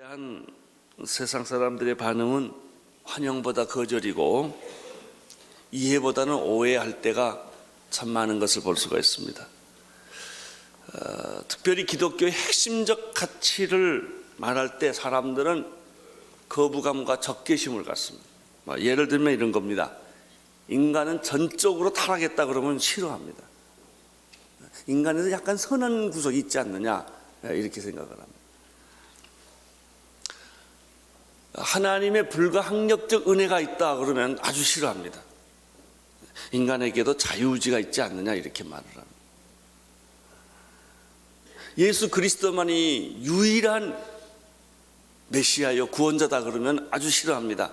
한 세상 사람들의 반응은 환영보다 거절이고 이해보다는 오해할 때가 참 많은 것을 볼 수가 있습니다. 특별히 기독교의 핵심적 가치를 말할 때 사람들은 거부감과 적개심을 갖습니다. 예를 들면 이런 겁니다. 인간은 전적으로 타락했다 그러면 싫어합니다. 인간에서 약간 선한 구석이 있지 않느냐 이렇게 생각을 합니다. 하나님의 불가항력적 은혜가 있다 그러면 아주 싫어합니다. 인간에게도 자유의지가 있지 않느냐 이렇게 말을 합니다. 예수 그리스도만이 유일한 메시아요 구원자다 그러면 아주 싫어합니다.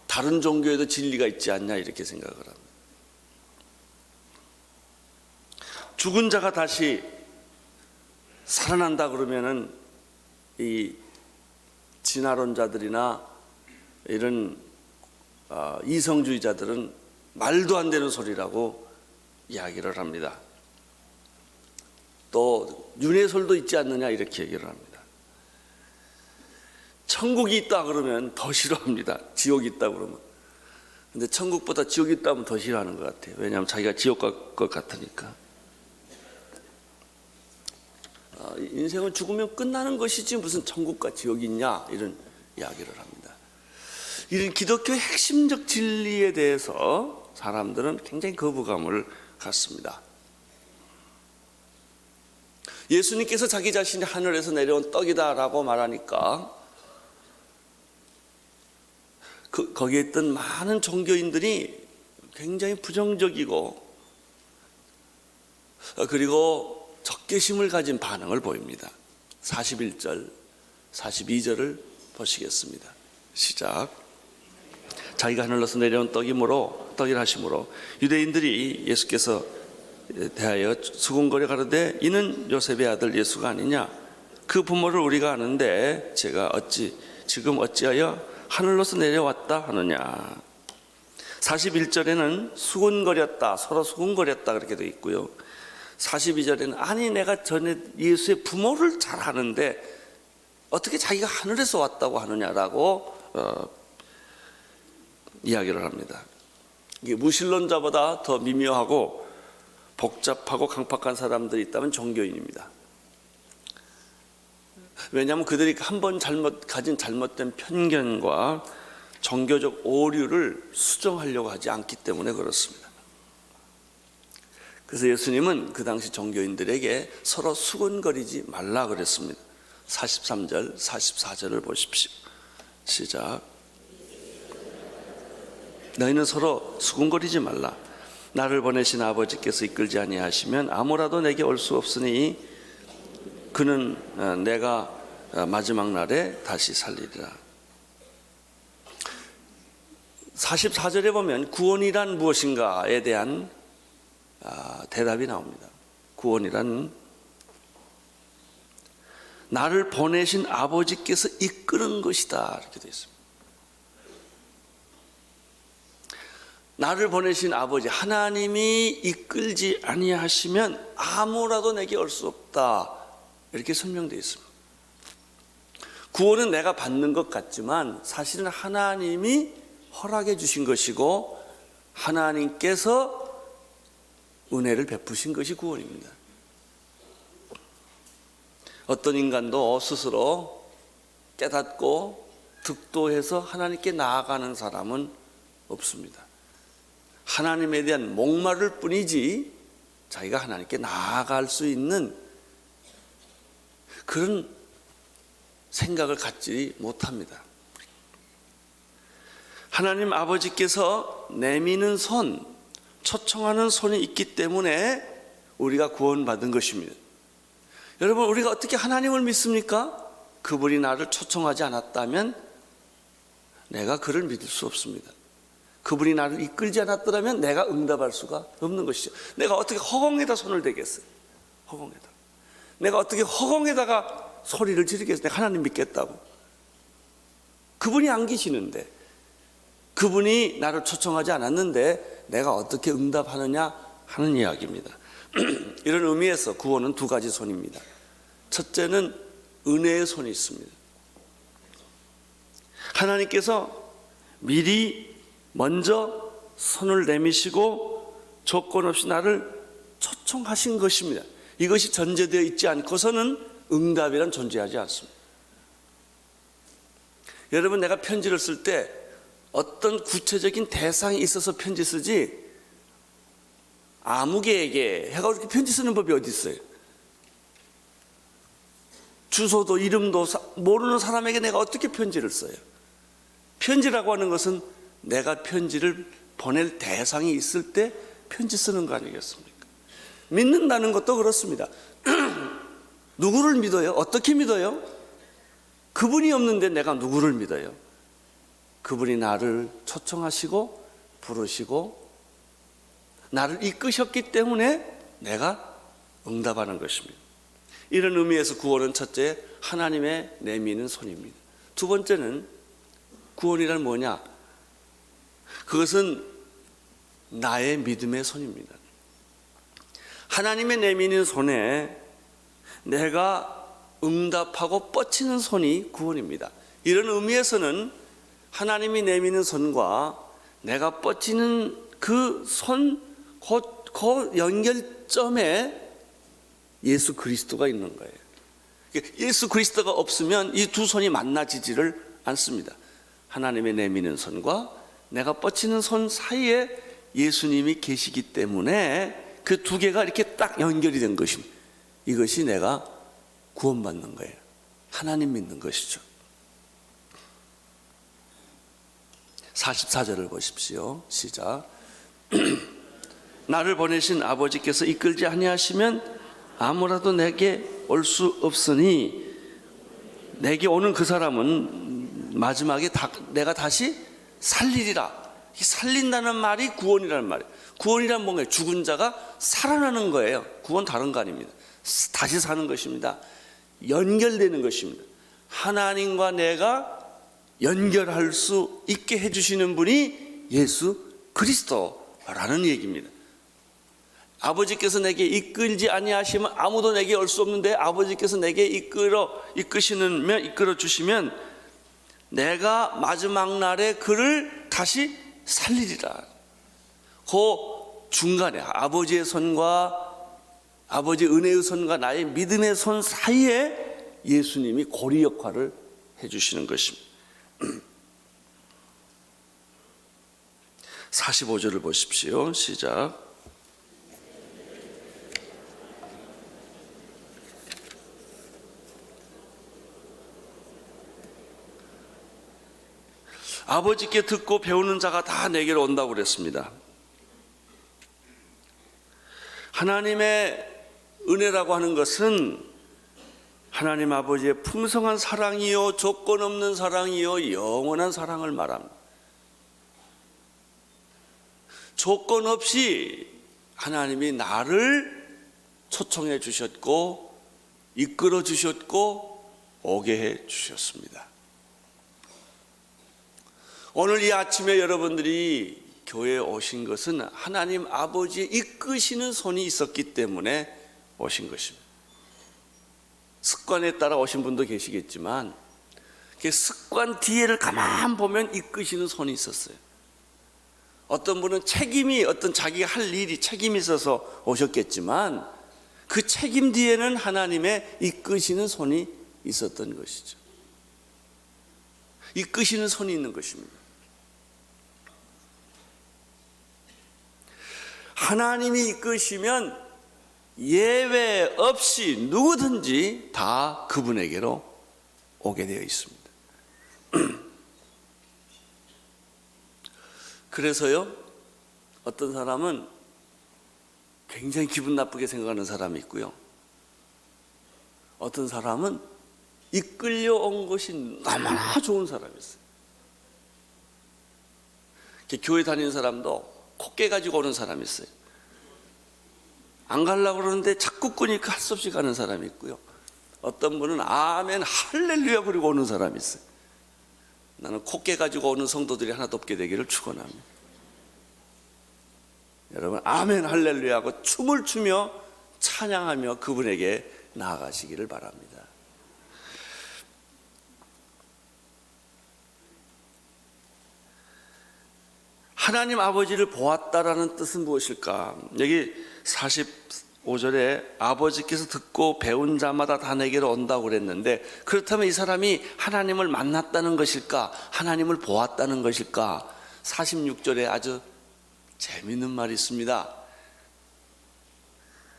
다른 종교에도 진리가 있지 않냐 이렇게 생각을 합니다. 죽은 자가 다시 살아난다 그러면은 이 진화론자들이나 이런 이성주의자들은 말도 안 되는 소리라고 이야기를 합니다. 또 윤회설도 있지 않느냐 이렇게 얘기를 합니다. 천국이 있다 그러면 더 싫어합니다. 지옥이 있다 그러면. 근데 천국보다 지옥이 있다면 더 싫어하는 것 같아요. 왜냐하면 자기가 지옥 갈 것 같으니까. 인생은 죽으면 끝나는 것이지 무슨 천국과 지옥이 있냐 이런 이야기를 합니다. 이런 기독교의 핵심적 진리에 대해서 사람들은 굉장히 거부감을 갖습니다. 예수님께서 자기 자신이 하늘에서 내려온 떡이다라고 말하니까 거기에 있던 많은 종교인들이 굉장히 부정적이고 그리고 적개심을 가진 반응을 보입니다. 41절, 42절을 보시겠습니다. 시작. 자기가 하늘로서 내려온 떡이라 하심으로 유대인들이 예수께서 대하여 수군거려 가로되 이는 요셉의 아들 예수가 아니냐? 그 부모를 우리가 아는데 제가 지금 어찌하여 하늘로서 내려왔다 하느냐? 41절에는 수군거렸다, 서로 수군거렸다 그렇게 되어 있고요. 42절에는 아니 내가 전에 예수의 부모를 잘 아는데 어떻게 자기가 하늘에서 왔다고 하느냐라고 이야기를 합니다. 이게 무신론자보다 더 미묘하고 복잡하고 강팍한 사람들이 있다면 종교인입니다. 왜냐하면 그들이 한 번 가진 잘못된 편견과 종교적 오류를 수정하려고 하지 않기 때문에 그렇습니다. 그래서 예수님은 그 당시 종교인들에게 서로 수군거리지 말라 그랬습니다. 43절, 44절을 보십시오. 시작. 너희는 서로 수군거리지 말라. 나를 보내신 아버지께서 이끌지 아니하시면 아무라도 내게 올 수 없으니 그는 내가 마지막 날에 다시 살리리라. 44절에 보면 구원이란 무엇인가에 대한 대답이 나옵니다. 구원이란 나를 보내신 아버지께서 이끄는 것이다 이렇게 되어 있습니다. 나를 보내신 아버지 하나님이 이끌지 아니하시면 아무라도 내게 올 수 없다 이렇게 설명되어 있습니다. 구원은 내가 받는 것 같지만 사실은 하나님이 허락해 주신 것이고 하나님께서 은혜를 베푸신 것이 구원입니다. 어떤 인간도 스스로 깨닫고 득도해서 하나님께 나아가는 사람은 없습니다. 하나님에 대한 목마를 뿐이지 자기가 하나님께 나아갈 수 있는 그런 생각을 갖지 못합니다. 하나님 아버지께서 내미는 손, 초청하는 손이 있기 때문에 우리가 구원받은 것입니다. 여러분 우리가 어떻게 하나님을 믿습니까? 그분이 나를 초청하지 않았다면 내가 그를 믿을 수 없습니다. 그분이 나를 이끌지 않았더라면 내가 응답할 수가 없는 것이죠. 내가 어떻게 허공에다 손을 대겠어요? 허공에다. 내가 어떻게 허공에다가 소리를 지르겠어요? 내가 하나님 믿겠다고. 그분이 안 계시는데 그분이 나를 초청하지 않았는데 내가 어떻게 응답하느냐 하는 이야기입니다. 이런 의미에서 구원은 두 가지 손입니다. 첫째는 은혜의 손이 있습니다. 하나님께서 미리 먼저 손을 내미시고 조건 없이 나를 초청하신 것입니다. 이것이 전제되어 있지 않고서는 응답이란 존재하지 않습니다. 여러분, 내가 편지를 쓸 때 어떤 구체적인 대상이 있어서 편지 쓰지 아무개에게 해가 그렇게 편지 쓰는 법이 어디 있어요? 주소도 이름도 모르는 사람에게 내가 어떻게 편지를 써요? 편지라고 하는 것은 내가 편지를 보낼 대상이 있을 때 편지 쓰는 거 아니겠습니까? 믿는다는 것도 그렇습니다. 누구를 믿어요? 어떻게 믿어요? 그분이 없는데 내가 누구를 믿어요? 그분이 나를 초청하시고 부르시고 나를 이끄셨기 때문에 내가 응답하는 것입니다. 이런 의미에서 구원은 첫째, 하나님의 내미는 손입니다. 두 번째는 구원이란 뭐냐? 그것은 나의 믿음의 손입니다. 하나님의 내미는 손에 내가 응답하고 뻗치는 손이 구원입니다. 이런 의미에서는 하나님이 내미는 손과 내가 뻗치는 그 손, 그 연결점에 예수 그리스도가 있는 거예요. 예수 그리스도가 없으면 이 두 손이 만나지지를 않습니다. 하나님의 내미는 손과 내가 뻗치는 손 사이에 예수님이 계시기 때문에 그 두 개가 이렇게 딱 연결이 된 것입니다. 이것이 내가 구원받는 거예요. 하나님 믿는 것이죠. 44절을 보십시오. 시작. 나를 보내신 아버지께서 이끌지 아니하시면 아무라도 내게 올 수 없으니 내게 오는 그 사람은 마지막에 내가 다시 살리리라. 이 살린다는 말이 구원이라는 말이에요. 구원이란 뭔가요? 죽은 자가 살아나는 거예요. 구원 다른 거 아닙니다. 다시 사는 것입니다. 연결되는 것입니다. 하나님과 내가 연결할 수 있게 해주시는 분이 예수 그리스도라는 얘기입니다. 아버지께서 내게 이끌지 아니하시면 아무도 내게 올 수 없는데 아버지께서 내게 이끌어 주시면 내가 마지막 날에 그를 다시 살리리라. 그 중간에 아버지의 손과 아버지 은혜의 손과 나의 믿음의 손 사이에 예수님이 고리 역할을 해주시는 것입니다. 45절을 보십시오. 시작. 아버지께 듣고 배우는 자가 다 내게로 온다고 그랬습니다. 하나님의 은혜라고 하는 것은 하나님 아버지의 풍성한 사랑이요, 조건 없는 사랑이요, 영원한 사랑을 말합니다. 조건 없이 하나님이 나를 초청해 주셨고 이끌어 주셨고 오게 해 주셨습니다. 오늘 이 아침에 여러분들이 교회에 오신 것은 하나님 아버지의 이끄시는 손이 있었기 때문에 오신 것입니다. 습관에 따라 오신 분도 계시겠지만 그 습관 뒤에를 가만 보면 이끄시는 손이 있었어요. 어떤 분은 어떤 자기가 할 일이 책임이 있어서 오셨겠지만 그 책임 뒤에는 하나님의 이끄시는 손이 있었던 것이죠. 이끄시는 손이 있는 것입니다. 하나님이 이끄시면 예외 없이 누구든지 다 그분에게로 오게 되어 있습니다. 그래서요, 어떤 사람은 굉장히 기분 나쁘게 생각하는 사람이 있고요, 어떤 사람은 이끌려온 것이 너무나 좋은 사람이 있어요. 교회 다니는 사람도 콧게 가지고 오는 사람이 있어요. 안 가려고 그러는데 자꾸 끄니까 할 수 없이 가는 사람이 있고요, 어떤 분은 아멘 할렐루야 그리고 오는 사람이 있어요. 나는 콧게 가지고 오는 성도들이 하나도 없게 되기를 축원합니다. 여러분 아멘 할렐루야 하고 춤을 추며 찬양하며 그분에게 나아가시기를 바랍니다. 하나님 아버지를 보았다라는 뜻은 무엇일까? 여기 45절에 아버지께서 듣고 배운 자마다 다 내게로 온다고 그랬는데, 그렇다면 이 사람이 하나님을 만났다는 것일까? 하나님을 보았다는 것일까? 46절에 아주 재미있는 말이 있습니다.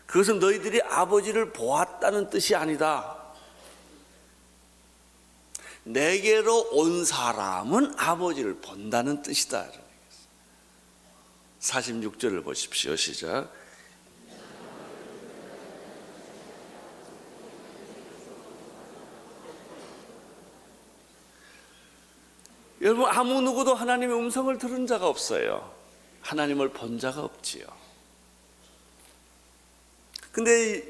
그것은 너희들이 아버지를 보았다는 뜻이 아니다. 내게로 온 사람은 아버지를 본다는 뜻이다. 46절을 보십시오. 시작. 여러분, 아무 누구도 하나님의 음성을 들은 자가 없어요. 하나님을 본 자가 없지요. 근데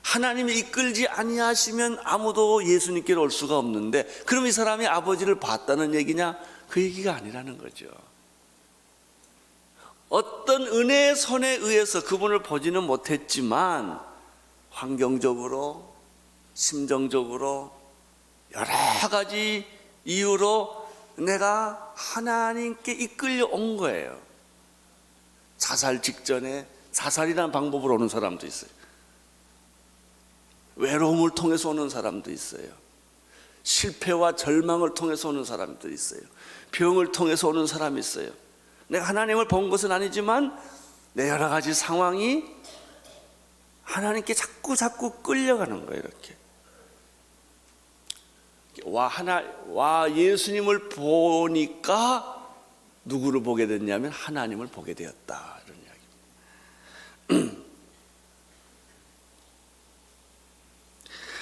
하나님이 이끌지 아니하시면 아무도 예수님께로 올 수가 없는데, 그럼 이 사람이 아버지를 봤다는 얘기냐? 그 얘기가 아니라는 거죠. 어떤 은혜의 선에 의해서 그분을 보지는 못했지만 환경적으로, 심정적으로 여러 가지 이유로 내가 하나님께 이끌려 온 거예요. 자살 직전에 자살이라는 방법으로 오는 사람도 있어요. 외로움을 통해서 오는 사람도 있어요. 실패와 절망을 통해서 오는 사람도 있어요. 병을 통해서 오는 사람이 있어요. 내가 하나님을 본 것은 아니지만 내 여러 가지 상황이 하나님께 자꾸 끌려가는 거예요. 이렇게 예수님을 보니까 누구를 보게 됐냐면 하나님을 보게 되었다, 이런 이야기입니다.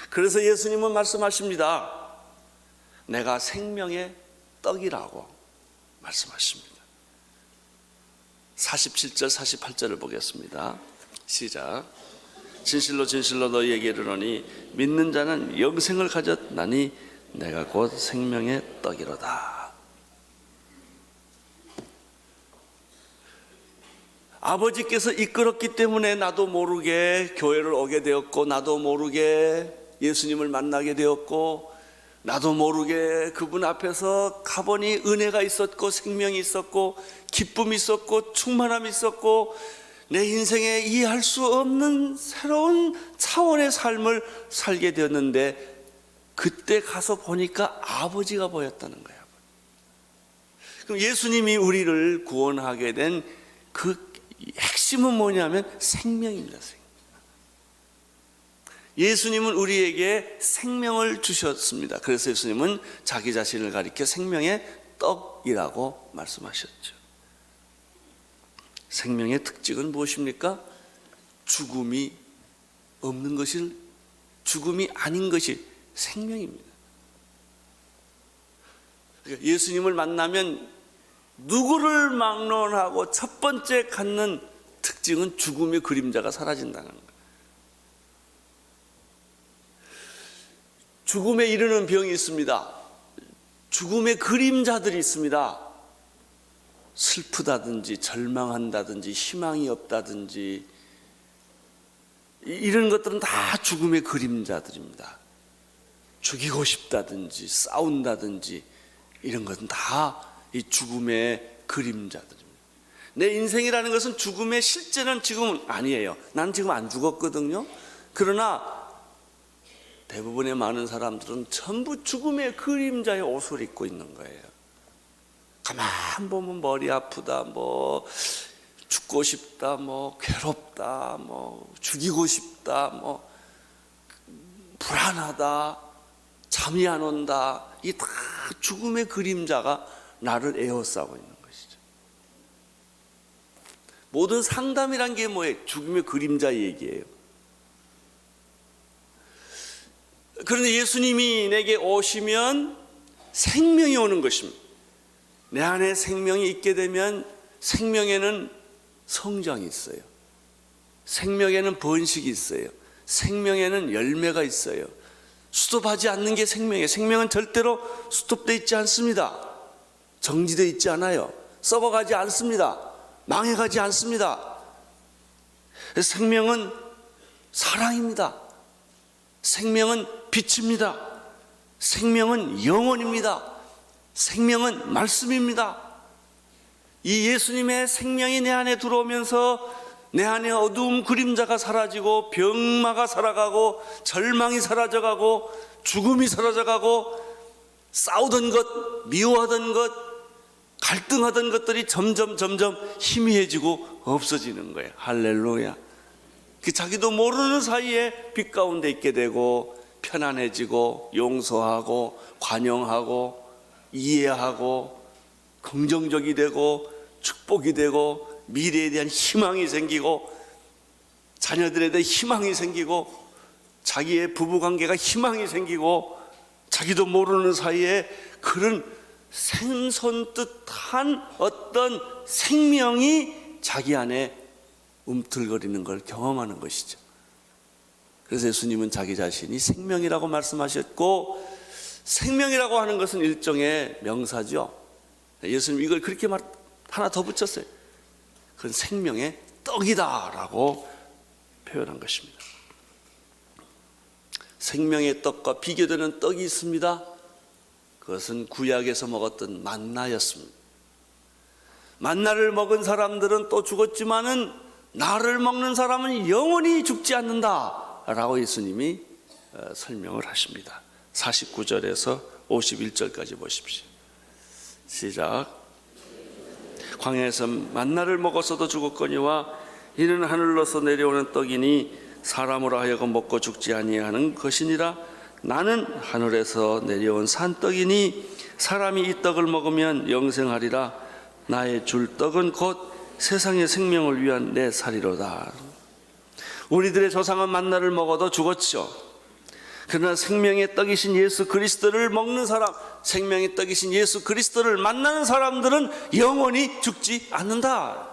그래서 예수님은 말씀하십니다. 내가 생명의 떡이라고 말씀하십니다. 47절 48절을 보겠습니다. 시작. 진실로 진실로 너희에게 이르노니 믿는 자는 영생을 가졌나니 내가 곧 생명의 떡이로다. 아버지께서 이끌었기 때문에 나도 모르게 교회를 오게 되었고, 나도 모르게 예수님을 만나게 되었고, 나도 모르게 그분 앞에서 가보니 은혜가 있었고 생명이 있었고 기쁨이 있었고 충만함이 있었고 내 인생에 이해할 수 없는 새로운 차원의 삶을 살게 되었는데, 그때 가서 보니까 아버지가 보였다는 거예요. 그럼 예수님이 우리를 구원하게 된 그 핵심은 뭐냐면 생명입니다. 예수님은 우리에게 생명을 주셨습니다. 그래서 예수님은 자기 자신을 가리켜 생명의 떡이라고 말씀하셨죠. 생명의 특징은 무엇입니까? 죽음이 없는 것이, 죽음이 아닌 것이 생명입니다. 예수님을 만나면 누구를 막론하고 첫 번째 갖는 특징은 죽음의 그림자가 사라진다는 거예요. 죽음에 이르는 병이 있습니다. 죽음의 그림자들이 있습니다. 슬프다든지 절망한다든지 희망이 없다든지 이런 것들은 다 죽음의 그림자들입니다. 죽이고 싶다든지 싸운다든지 이런 것은 다 이 죽음의 그림자들입니다. 내 인생이라는 것은 죽음의 실제는 지금은 아니에요. 난 지금 안 죽었거든요. 그러나 대부분의 많은 사람들은 전부 죽음의 그림자의 옷을 입고 있는 거예요. 가만 보면 머리 아프다, 뭐 죽고 싶다, 뭐 괴롭다, 뭐 죽이고 싶다, 뭐 불안하다, 잠이 안 온다. 이 다 죽음의 그림자가 나를 에워싸고 있는 것이죠. 모든 상담이란 게 뭐예요? 죽음의 그림자 얘기예요. 그런데 예수님이 내게 오시면 생명이 오는 것입니다. 내 안에 생명이 있게 되면 생명에는 성장이 있어요. 생명에는 번식이 있어요. 생명에는 열매가 있어요. 스톱하지 않는 게 생명이에요. 생명은 절대로 스톱되어 있지 않습니다. 정지되어 있지 않아요. 썩어가지 않습니다. 망해가지 않습니다. 생명은 사랑입니다. 생명은 빛입니다. 생명은 영혼입니다. 생명은 말씀입니다. 이 예수님의 생명이 내 안에 들어오면서 내 안에 어두움 그림자가 사라지고 병마가 살아가고 절망이 사라져가고 죽음이 사라져가고 싸우던 것, 미워하던 것, 갈등하던 것들이 점점 희미해지고 없어지는 거예요. 할렐루야. 그 자기도 모르는 사이에 빛 가운데 있게 되고 편안해지고 용서하고 관용하고 이해하고 긍정적이 되고 축복이 되고 미래에 대한 희망이 생기고 자녀들에 대한 희망이 생기고 자기의 부부관계가 희망이 생기고 자기도 모르는 사이에 그런 생선뜻한 어떤 생명이 자기 안에 움틀거리는 걸 경험하는 것이죠. 그래서 예수님은 자기 자신이 생명이라고 말씀하셨고, 생명이라고 하는 것은 일종의 명사죠. 예수님 이걸 그렇게 하나 더 붙였어요. 그건 생명의 떡이다라고 표현한 것입니다. 생명의 떡과 비교되는 떡이 있습니다. 그것은 구약에서 먹었던 만나였습니다. 만나를 먹은 사람들은 또 죽었지만은 나를 먹는 사람은 영원히 죽지 않는다라고 예수님이 설명을 하십니다. 49절에서 51절까지 보십시오. 시작. 광야에서 만나를 먹었어도 죽었거니와 이는 하늘로서 내려오는 떡이니 사람으로 하여금 먹고 죽지 아니하는 것이니라. 나는 하늘에서 내려온 산떡이니 사람이 이 떡을 먹으면 영생하리라. 나의 줄 떡은 곧 세상의 생명을 위한 내 살이로다. 우리들의 조상은 만나를 먹어도 죽었죠. 그러나 생명의 떡이신 예수 그리스도를 먹는 사람, 생명의 떡이신 예수 그리스도를 만나는 사람들은 영원히 죽지 않는다.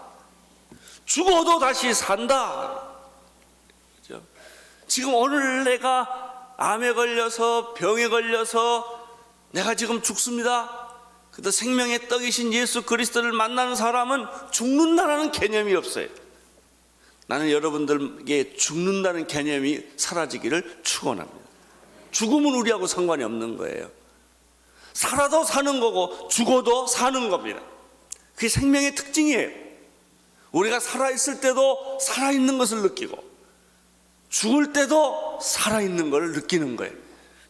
죽어도 다시 산다. 그렇죠? 지금 오늘 내가 암에 걸려서 병에 걸려서 내가 지금 죽습니다. 그래도 생명의 떡이신 예수 그리스도를 만나는 사람은 죽는다는 개념이 없어요. 나는 여러분들에게 죽는다는 개념이 사라지기를 축원합니다. 죽음은 우리하고 상관이 없는 거예요. 살아도 사는 거고 죽어도 사는 겁니다. 그게 생명의 특징이에요. 우리가 살아있을 때도 살아있는 것을 느끼고 죽을 때도 살아있는 걸 느끼는 거예요.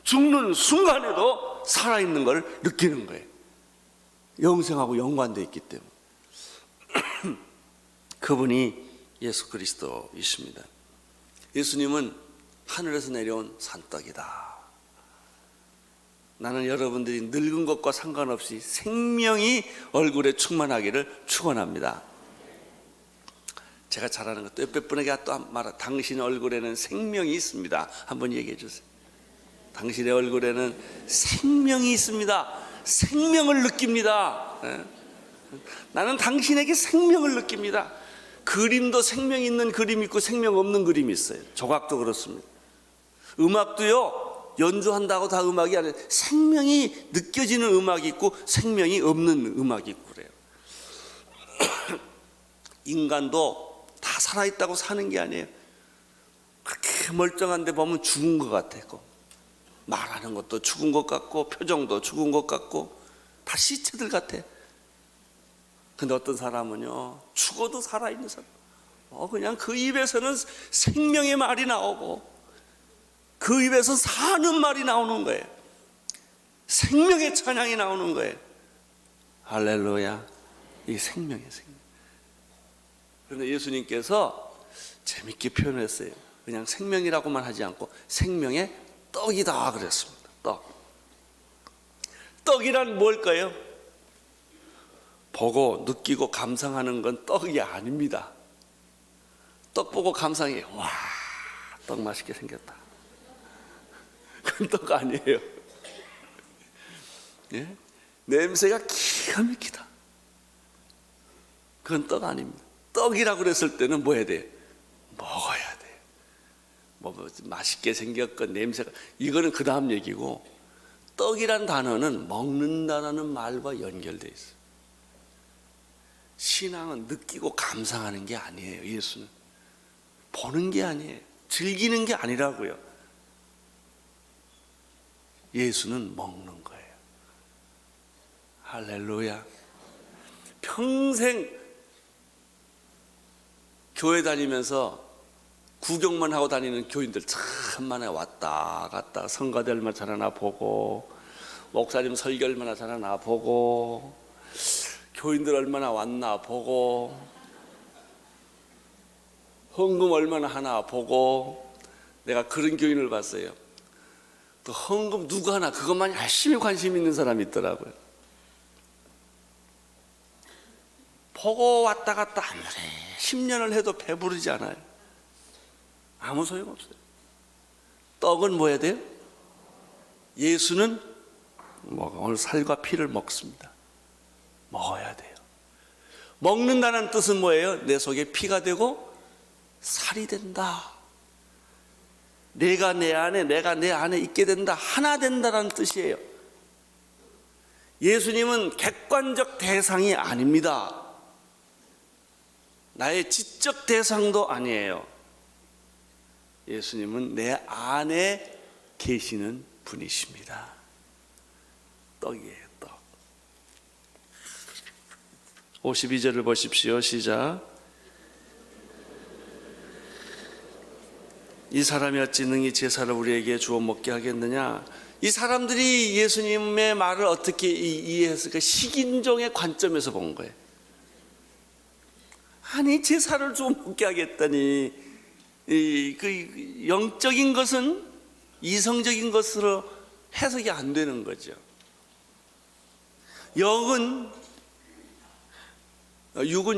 죽는 순간에도 살아있는 걸 느끼는 거예요. 영생하고 연관되어 있기 때문에. 그분이 예수 그리스도이십니다. 예수님은 하늘에서 내려온 산떡이다. 나는 여러분들이 늙은 것과 상관없이 생명이 얼굴에 충만하기를 축원합니다. 제가 잘하는 것도 옆에 분에게 또 말하, 당신 얼굴에는 생명이 있습니다. 한번 얘기해 주세요. 당신의 얼굴에는 생명이 있습니다. 생명을 느낍니다. 나는 당신에게 생명을 느낍니다. 그림도 생명 있는 그림이 있고 생명 없는 그림이 있어요. 조각도 그렇습니다. 음악도요, 연주한다고 다 음악이 아니라 생명이 느껴지는 음악이 있고 생명이 없는 음악이 있고 그래요. 인간도 다 살아있다고 사는 게 아니에요. 그렇게 멀쩡한데 보면 죽은 것 같고, 말하는 것도 죽은 것 같고, 표정도 죽은 것 같고, 다 시체들 같아. 근데 어떤 사람은요, 죽어도 살아있는 사람, 그냥 그 입에서는 생명의 말이 나오고 그 입에서 사는 말이 나오는 거예요. 생명의 찬양이 나오는 거예요. 할렐루야. 이게 생명이에요, 생명. 그런데 예수님께서 재밌게 표현했어요. 그냥 생명이라고만 하지 않고 생명의 떡이다 그랬습니다. 떡이란 뭘까요? 보고 느끼고 감상하는 건 떡이 아닙니다. 떡 보고 감상해. 와, 떡 맛있게 생겼다. 그건 떡 아니에요. 예? 냄새가 기가 막히다. 그건 떡 아닙니다. 떡이라고 그랬을 때는 뭐 해야 돼요? 먹어야 돼요. 뭐 맛있게 생겼건 냄새가, 이거는 그 다음 얘기고, 떡이란 단어는 먹는다라는 말과 연결되어 있어요. 신앙은 느끼고 감상하는 게 아니에요. 예수는 보는 게 아니에요. 즐기는 게 아니라고요. 예수는 먹는 거예요. 할렐루야. 평생 교회 다니면서 구경만 하고 다니는 교인들 참 많아요. 왔다 갔다 성가대 얼마나 잘하나 보고, 목사님 설교 얼마나 잘하나 보고, 교인들 얼마나 왔나 보고, 헌금 얼마나 하나 보고. 내가 그런 교인을 봤어요. 또 헌금 누구 하나 그것만 열심히 관심 있는 사람이 있더라고요. 보고 왔다 갔다 아무리 10년을 해도 배부르지 않아요. 아무 소용없어요. 떡은 뭐 해야 돼요? 예수는 오늘 살과 피를 먹습니다. 먹어야 돼요. 먹는다는 뜻은 뭐예요? 내 속에 피가 되고 살이 된다. 내가 내 안에, 내가 내 안에 있게 된다. 하나 된다는 뜻이에요. 예수님은 객관적 대상이 아닙니다. 나의 지적 대상도 아니에요. 예수님은 내 안에 계시는 분이십니다. 떡이에요, 떡. 52절을 보십시오. 시작. 이 사람이 어찌 능히 제사를 우리에게 주어 먹게 하겠느냐. 이 사람들이 예수님의 말을 어떻게 이해했을까? 식인종의 관점에서 본 거예요. 아니, 제사를 주어 먹게 하겠다니, 그 영적인 것은 이성적인 것으로 해석이 안 되는 거죠. 육은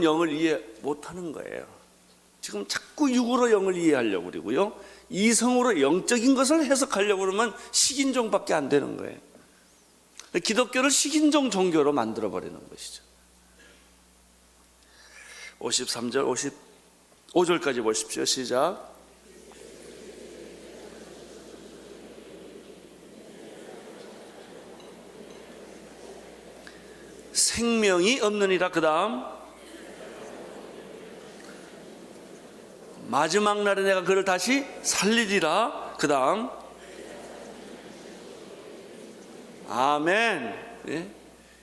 영을 이해 못하는 거예요. 지금 자꾸 육으로 영을 이해하려고 그러고요, 이성으로 영적인 것을 해석하려고 그러면 식인종밖에 안 되는 거예요. 기독교를 식인종 종교로 만들어버리는 것이죠. 53절, 55절까지 보십시오. 시작. 생명이 없느니라. 그 다음, 마지막 날에 내가 그를 다시 살리리라. 그 다음, 아멘. 예?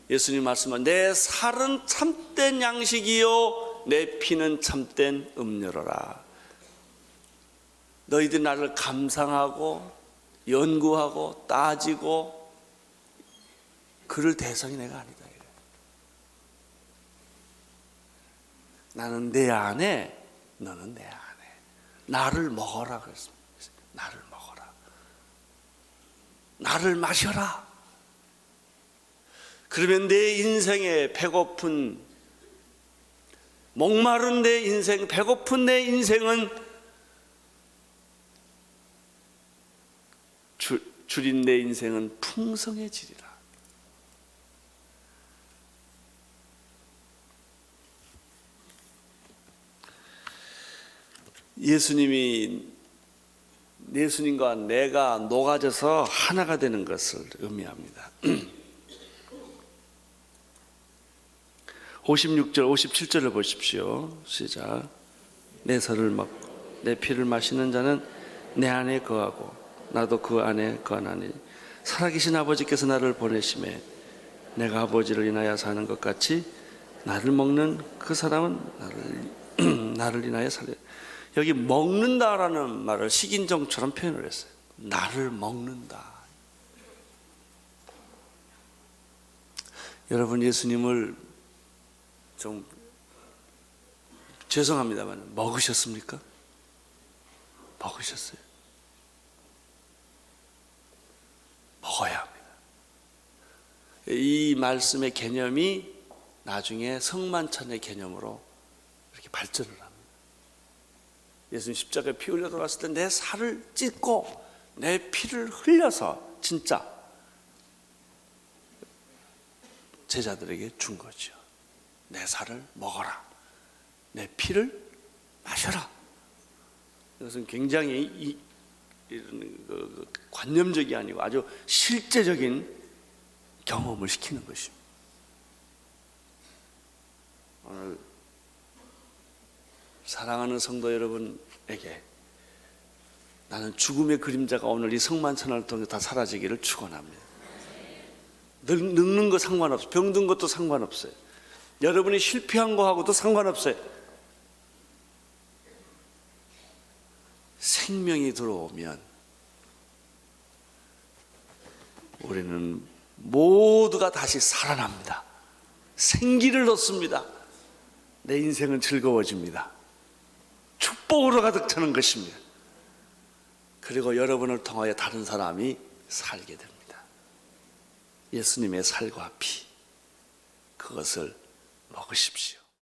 예수님 말씀은 내 살은 참된 양식이요 내 피는 참된 음료로라. 너희들 나를 감상하고 연구하고 따지고 그럴 대상이 내가 아니다. 나는 내 안에, 너는 내 안에. 나를 먹어라 그랬습니다. 나를 먹어라. 나를 마셔라. 그러면 내 인생에 배고픈, 목마른 내 인생, 배고픈 내 인생은 줄인 내 인생은 풍성해지리라. 예수님과 내가 녹아져서 하나가 되는 것을 의미합니다. 56절, 57절을 보십시오. 시작. 내 살을 먹고 내 피를 마시는 자는 내 안에 거하고 나도 그 안에 거하나니 살아계신 아버지께서 나를 보내심에 내가 아버지를 인하여 사는 것 같이 나를 먹는 그 사람은 나를 인하여 살려. 여기 먹는다라는 말을 식인종처럼 표현을 했어요. 나를 먹는다. 여러분, 예수님을 좀 죄송합니다만 먹으셨습니까? 먹으셨어요. 먹어야 합니다. 이 말씀의 개념이 나중에 성만찬의 개념으로 이렇게 발전을 합니다. 예수님 십자가에 피 흘려 돌아왔을 때 내 살을 찢고 내 피를 흘려서 진짜 제자들에게 준 거죠. 내 살을 먹어라. 내 피를 마셔라. 이것은 굉장히 이런 관념적이 아니고 아주 실제적인 경험을 시키는 것입니다. 오늘 사랑하는 성도 여러분에게 나는 죽음의 그림자가 오늘 이 성만찬을 통해 다 사라지기를 축원합니다. 늙는 거 상관없어요. 병든 것도 상관없어요. 여러분이 실패한 거하고도 상관없어요. 생명이 들어오면 우리는 모두가 다시 살아납니다. 생기를 얻습니다. 내 인생은 즐거워집니다. 축복으로 가득 차는 것입니다. 그리고 여러분을 통하여 다른 사람이 살게 됩니다. 예수님의 살과 피, 그것을 먹으십시오.